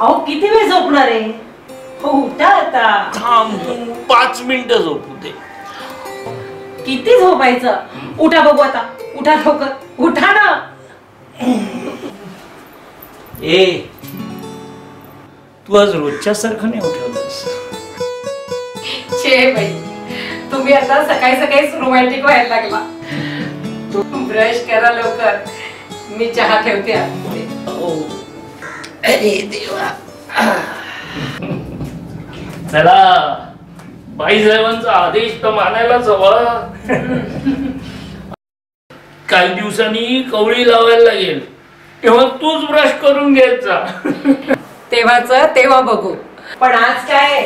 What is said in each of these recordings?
अहो किती वेळ झोपणार आहे? हो उठा आता. थांब 5 मिनिटं झोपू दे. किती झोपायचं? उठा बघू आता. उठा लवकर. उठा ना. ए तू आज रोजच्या सारखं नाही उठवलंस. छे बाई, तुम्ही आता सकाळी सकाळीच रोमॅन्टिक व्हायला लागला. ब्रश करा लवकर, मी चहा ठेवते आतमध्ये. अरे देवा. चला बाई साहेबांचा आदेश तर मानायलाच हवा. काही दिवसांनी कवळी लावायला लागेल, तेव्हा तूच ब्रश करून घ्यायचा. तेव्हाच तेव्हा बघू. पण आज काय?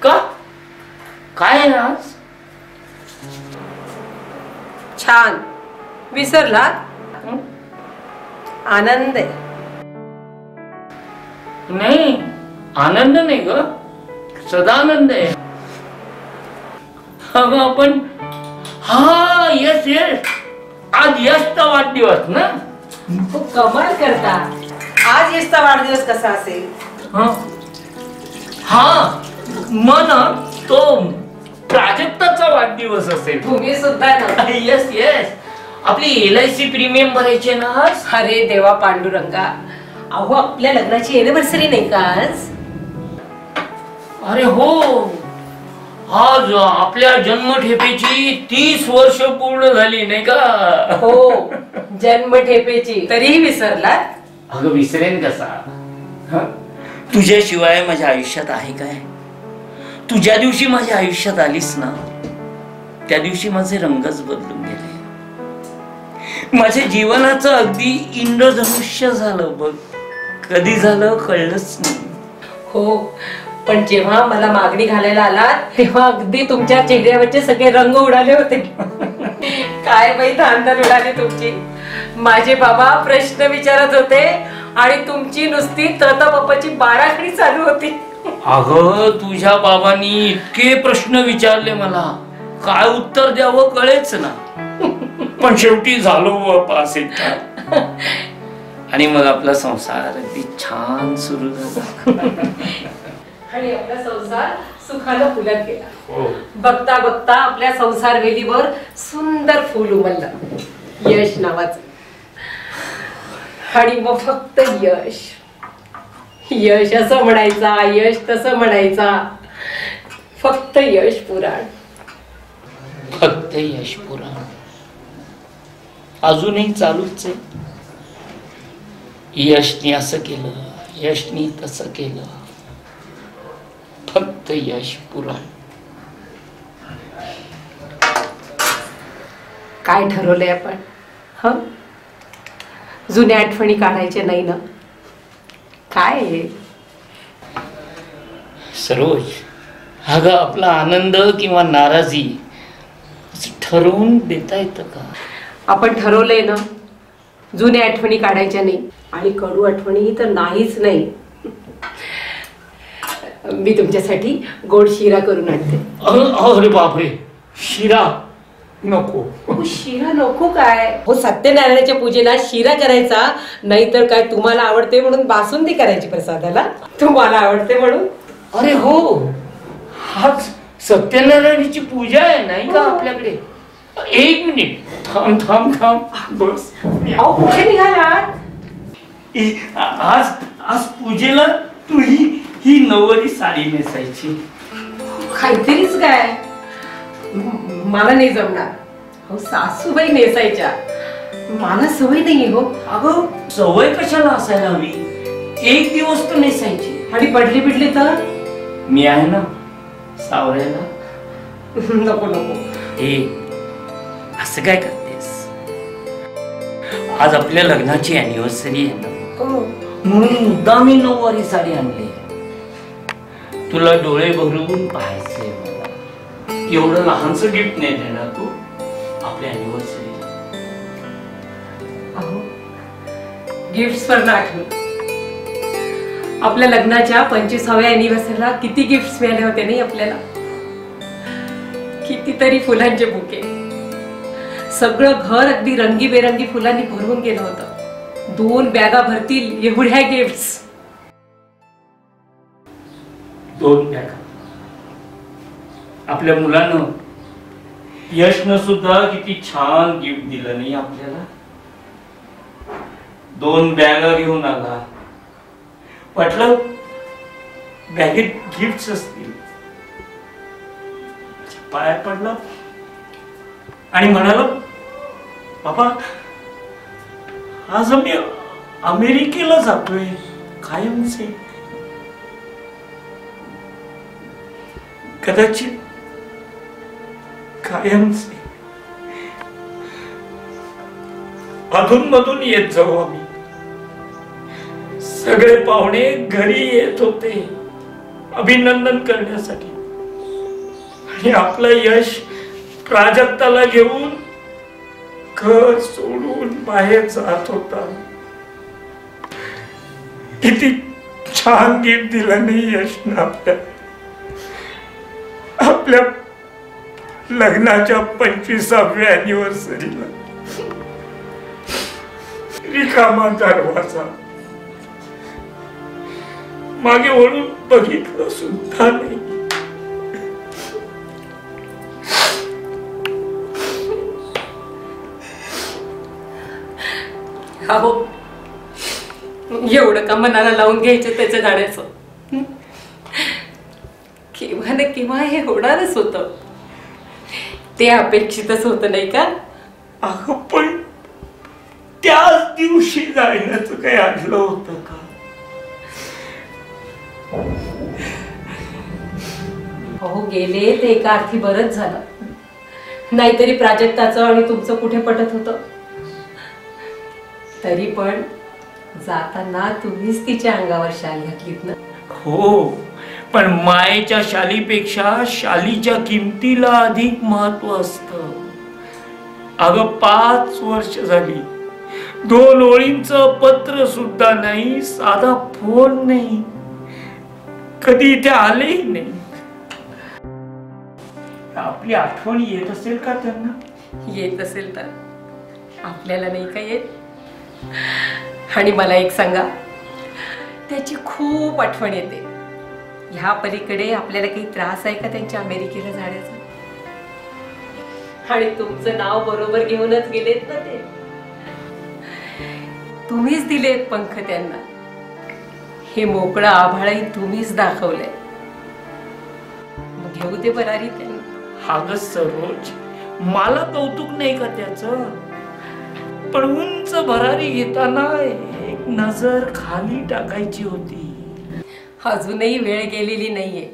का काय आहे आज? छान. विसरला? आनंद आहे. नाही आनंद नाही ग, सदानंद आहे. अगं आपण हा यस यस आज यशचा वाढदिवस ना. कमाल करता. आज यशचा वाढदिवस कसा असेल? हा मन तो प्राजक्ताचा वाढदिवस असेल. तुम्ही सुद्धा ना. यस यस आपली LIC प्रीमियम भरायची ना आज. अरे देवा पांडुरंगा, अहो आपल्या लग्नाची एनिव्हर्सरी नाही का आज? अरे हो, आज आपल्या जन्मठेपेची 30 वर्ष पूर्ण झाली नाही का? हो, जन्मठेपेची. तरीही विसरला? अगं विसरेन कसा? तुझ्याशिवाय माझ्या आयुष्यात आहे काय? तू ज्या दिवशी माझ्या आयुष्यात आलीस ना, त्या दिवशी माझे रंगच बदलून गेले. माझ्या जीवनाचं अगदी इंद्रधनुष्य झालं बघ. कधी झालं कळलंच नाही. हो, पण जेव्हा मला मागणी घालायला आलात तेव्हा अगदी तुमच्या चेहऱ्यावरचे सगळे रंग उडाले होते. काय बाई धांदल उडाली तुमची. माझे बाबा प्रश्न विचारत होते आणि तुमची नुसती त्रतपची बाराखडी चालू होती. अगं तुझ्या बाबांनी इतके प्रश्न विचारले मला, काय उत्तर द्यावं कळेच ना. पण शेवटी झालो पास एकदा. आणि मग आपला संसार अगदी छान सुरू झाला. आणि आपला संसार सुखानं फुलत गेला. बघता बघता आपल्या संसार वेलीवर सुंदर फुल उमललं, यश नावाचं. आणि मग फक्त यश. यश असं म्हणायचा, यश तसं म्हणायचा. फक्त यश पुराण. फक्त यश पुराण अजूनही चालूच आहे. यशनी असं केलं, यशनी तसं केलं. फक्त यश पुराण. काय ठरवलंय आपण? ह जुन्या आठवणी काढायच्या नाही ना? काय आहे? सरोज, अगं आपला आनंद किंवा नाराजी ठरवून देता येतं का? आपण ठरवलंय ना, जुन्या आठवणी काढायच्या नाही. आणि कडू आठवणी तर नाहीच नाही. मी तुमच्यासाठी गोड शिरा करून आणते. अरे बापरे, शिरा नको. शिरा नको काय? हो, सत्यनारायणाच्या पूजेला शिरा करायचा, नाहीतर काय तुम्हाला आवडते म्हणून बासुंदी करायची प्रसादाला. तुम्हाला आवडते म्हणून. अरे हो, आज सत्यनारायणाची पूजा आहे नाही का आपल्याकडे? एक मिनिट थांब थांब थांब बस. अहो कुठे निघालात? आज पूजेला तू ही नऊवारी साडी नेसायची. काहीतरीच काय? मला नाही जमणार. हो, सासूबाई नेसायच्या, मला सवय नाही हो. अगं सवय कशाला असायला हवी? एक दिवस तर नेसायची. आणि पडली पिडली तर मी आहे ना सावरायला. नको नको. हे असं काय करतेस? आज आपल्या लग्नाची अॅनिव्हर्सरी आहे ना, म्हणून मुद्दामी नऊवारी साडी आणली. तुला डोळे भरून पाहायचंय मला. एवढं लहानसं गिफ्ट नाही देणार तू आपल्या अॅनिव्हर्सरीला? अहो, गिफ्ट्स वर आठवलं. आपल्या लग्नाच्या 25व्या अॅनिव्हर्सरीला किती गिफ्ट्स मिळाले होते नाही आपल्याला. कितीतरी फुलांचे बुके. सगळं घर अगदी रंगीबेरंगी फुलांनी भरून गेलं होतं. 2 बॅगा भरतील एवढ्या गिफ्ट्स. 2 बॅगा. आपल्या मुलानं यशनं सुद्धा किती छान गिफ्ट दिलं नाही आपल्याला. 2 बॅगा घेऊन आला. वाटलं बॅगेत गिफ्ट असतील. पाया पडला आणि म्हणाला, बाबा आज मी अमेरिकेला जातोय कायमचे. कदाचित कायमचे. अधून मधून येत जाऊ आम्ही. सगळे पाहुणे घरी येत होते अभिनंदन करण्यासाठी आणि आपलं यश प्राजक्ताला घेऊन घर सोडून बाहेर जात होता. किती छान गिफ्ट दिलं नाही यशनं आपल्या लग्नाच्या 25व्या अॅनिव्हर्सरीला. रिकामा दरवाजा. मागे वळून बघितलं सुद्धा नाही. हो, एवढं का मनाला लावून घ्यायचं त्याच्या जाण्याचं. केव्हा ना केव्हा हे होणारच होतं. ते अपेक्षितच होतं नाही का. अगं पण त्याच दिवशी जाण्याचं काही आढळलं होतं का. हो, गेले ते एका अर्थी बरंच झालं. नाहीतरी प्राजक्ताचं आणि तुमचं कुठे पटत होतं. तरी पण जाताना तुम्हीच तिच्या अंगावर शाल घातलीत ना. हो, पण मायेच्या शालीपेक्षा शालीच्या किमतीला अधिक महत्व असतं. अगं 5 वर्ष झाली, 2 ओळींचं पत्र सुद्धा नाही, साधा फोन नाही, कधी इथे आलेही नाही. आपली आठवण येत असेल का त्यांना. येत असेल तर आपल्याला नाही का येत. आणि मला एक सांगा, त्याची खूप आठवण येते. ह्या पलीकडे आपल्याला काही त्रास आहे का त्यांच्या अमेरिकेला जाण्याचा. आणि तुमचं नाव बरोबर घेऊनच गेलेत ना ते. तुम्हीच दिलेत पंख त्यांना. हे मोकळं आभाळही तुम्हीच दाखवलंय. घेऊ दे बरारी त्यांना. अगं सरोज, मला कौतुक नाही का त्याचं, पण उंच भरारी घेताना एक नजर खाली टाकायची होती. अजूनही वेळ गेलेली नाहीये.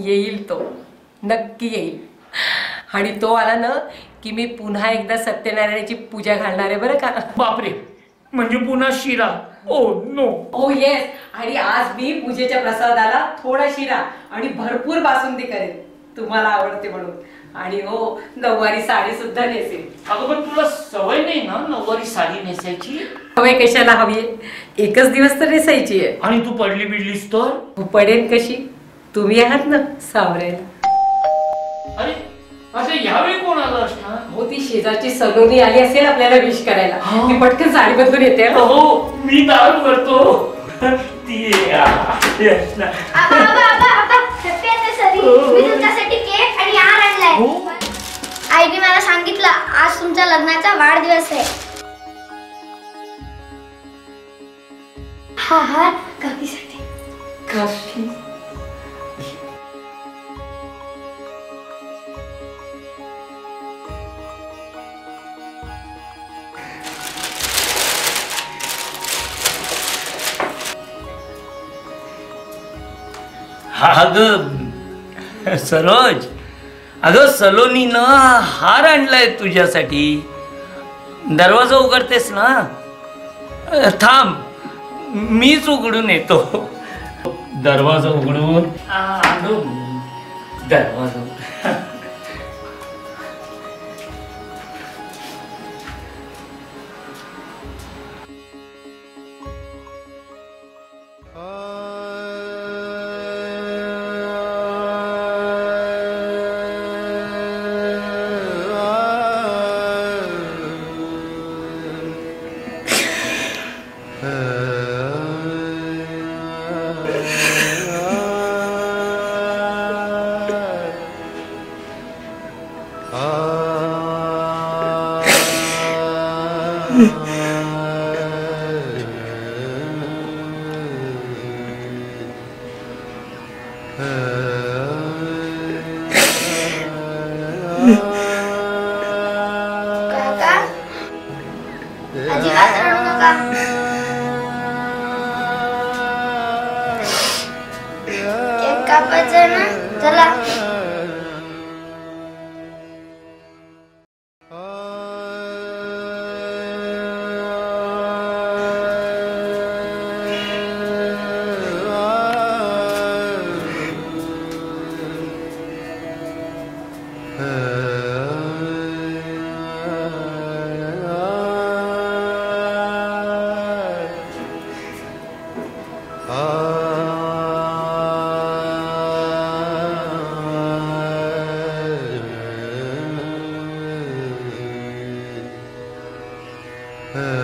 येईल तो, नक्की येईल. आणि तो आला ना की मी पुन्हा एकदा सत्यनारायणाची पूजा घालणार आहे बरं का. बापरे, म्हणजे पुन्हा शिरा. Oh no. Oh yes. आणि आज मी पूजेच्या प्रसादाला थोडा शिरा आणि भरपूर बासुंदी करेन, तुम्हाला आवडते म्हणून. आणि हो, नऊवारी साडी सुद्धा नेसेल. अगं पण तुला सवय नाही ना नऊवारी साडी नेसायची. हवे कशाला हवी, एकच दिवस तर नेसायची आहे. आणि तू पडली बिडलीस तर पडेन कशी, तुम्ही आहात ना सावरायला. अरे असं यावेळी कोण आलं असणार. हो, ती शेजारची सलोनी आली असेल आपल्याला विश करायला. ती पटकन साडी बदलून येते. हो, मी दारू करतो. ती मी तुमच्यासाठी केक आणि हार आणलाय. आईने मला सांगितलं आज तुमच्या लग्नाचा वाढदिवस आहे. हा हार काकीसाठी. काकी, अगं सरोज, अगं सलोनीनं हार आणलाय तुझ्यासाठी. दरवाजा उघडतेस ना. थांब, मीच उघडून येतो. दरवाजा उघडून आलो मी. दरवाजा Uh...